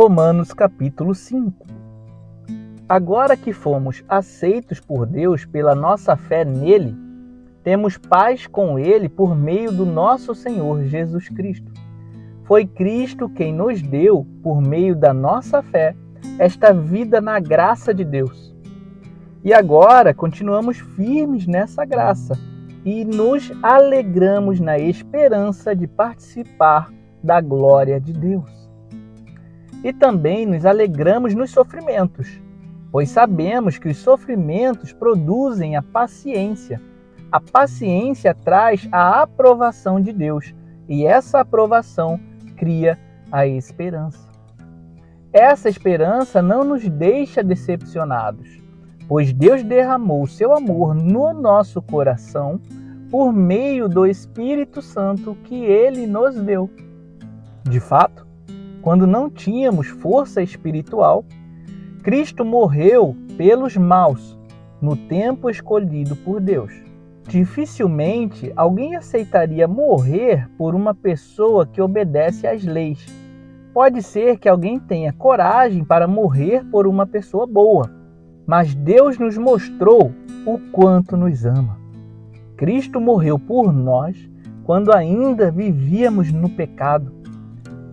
Romanos capítulo 5. Agora que fomos aceitos por Deus pela nossa fé nele, temos paz com ele por meio do nosso Senhor Jesus Cristo. Foi Cristo quem nos deu, por meio da nossa fé, esta vida na graça de Deus. E agora continuamos firmes nessa graça e nos alegramos na esperança de participar da glória de Deus. E também nos alegramos nos sofrimentos, pois sabemos que os sofrimentos produzem a paciência. A paciência traz a aprovação de Deus, e essa aprovação cria a esperança. Essa esperança não nos deixa decepcionados, pois Deus derramou o seu amor no nosso coração por meio do Espírito Santo que Ele nos deu. De fato, quando não tínhamos força espiritual, Cristo morreu pelos maus no tempo escolhido por Deus. Dificilmente alguém aceitaria morrer por uma pessoa que obedece às leis. Pode ser que alguém tenha coragem para morrer por uma pessoa boa, mas Deus nos mostrou o quanto nos ama. Cristo morreu por nós quando ainda vivíamos no pecado.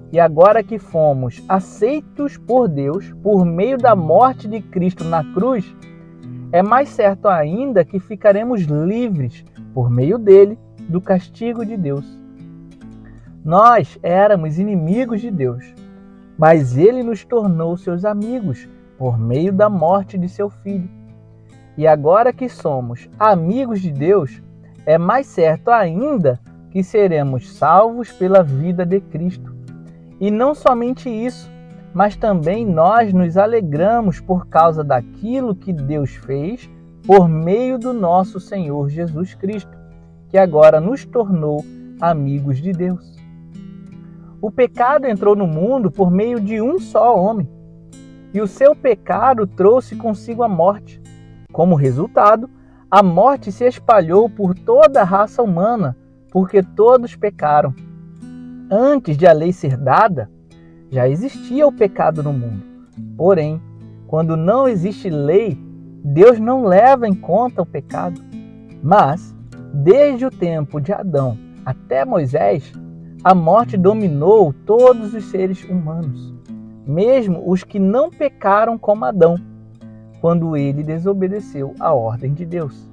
E agora que fomos aceitos por Deus por meio da morte de Cristo na cruz, é mais certo ainda que ficaremos livres, por meio dele, do castigo de Deus. Nós éramos inimigos de Deus, mas ele nos tornou seus amigos por meio da morte de seu Filho. E agora que somos amigos de Deus, é mais certo ainda que seremos salvos pela vida de Cristo. E não somente isso, mas também nós nos alegramos por causa daquilo que Deus fez por meio do nosso Senhor Jesus Cristo, que agora nos tornou amigos de Deus. O pecado entrou no mundo por meio de um só homem, e o seu pecado trouxe consigo a morte. Como resultado, a morte se espalhou por toda a raça humana, porque todos pecaram. Antes de a lei ser dada, já existia o pecado no mundo. Porém, quando não existe lei, Deus não leva em conta o pecado. Mas, desde o tempo de Adão até Moisés, a morte dominou todos os seres humanos, mesmo os que não pecaram como Adão, quando ele desobedeceu à ordem de Deus.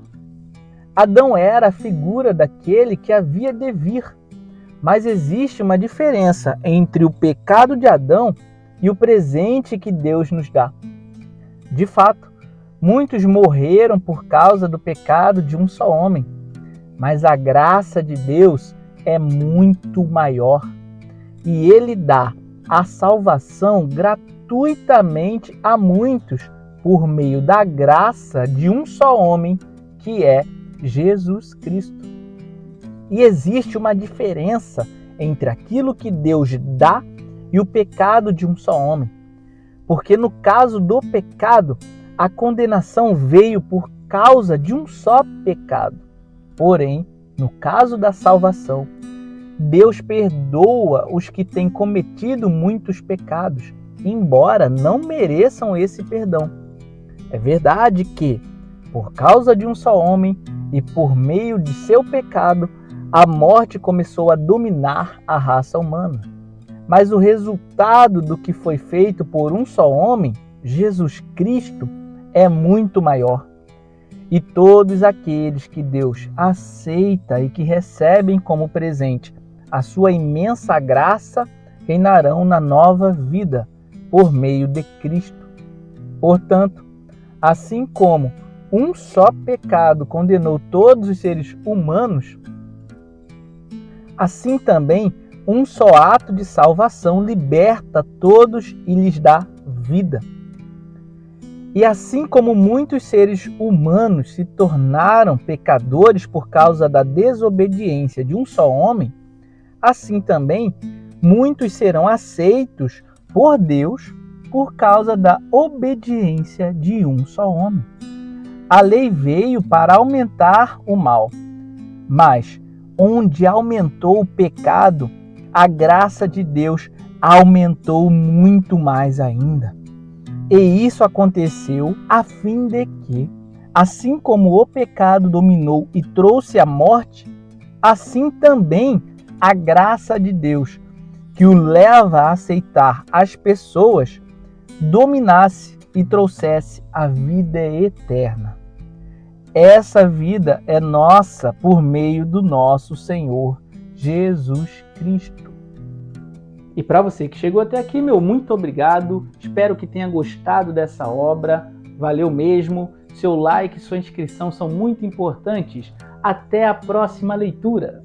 Adão era a figura daquele que havia de vir. Mas existe uma diferença entre o pecado de Adão e o presente que Deus nos dá. De fato, muitos morreram por causa do pecado de um só homem, mas a graça de Deus é muito maior e Ele dá a salvação gratuitamente a muitos por meio da graça de um só homem, que é Jesus Cristo. E existe uma diferença entre aquilo que Deus dá e o pecado de um só homem. Porque no caso do pecado, a condenação veio por causa de um só pecado. Porém, no caso da salvação, Deus perdoa os que têm cometido muitos pecados, embora não mereçam esse perdão. É verdade que, por causa de um só homem e por meio de seu pecado, a morte começou a dominar a raça humana. Mas o resultado do que foi feito por um só homem, Jesus Cristo, é muito maior. E todos aqueles que Deus aceita e que recebem como presente a sua imensa graça reinarão na nova vida por meio de Cristo. Portanto, assim como um só pecado condenou todos os seres humanos, assim também, um só ato de salvação liberta todos e lhes dá vida. E assim como muitos seres humanos se tornaram pecadores por causa da desobediência de um só homem, assim também muitos serão aceitos por Deus por causa da obediência de um só homem. A lei veio para aumentar o mal, mas onde aumentou o pecado, a graça de Deus aumentou muito mais ainda. E isso aconteceu a fim de que, assim como o pecado dominou e trouxe a morte, assim também a graça de Deus, que o leva a aceitar as pessoas, dominasse e trouxesse a vida eterna. Essa vida é nossa por meio do nosso Senhor Jesus Cristo. E para você que chegou até aqui, meu muito obrigado. Espero que tenha gostado dessa obra. Valeu mesmo. Seu like e sua inscrição são muito importantes. Até a próxima leitura.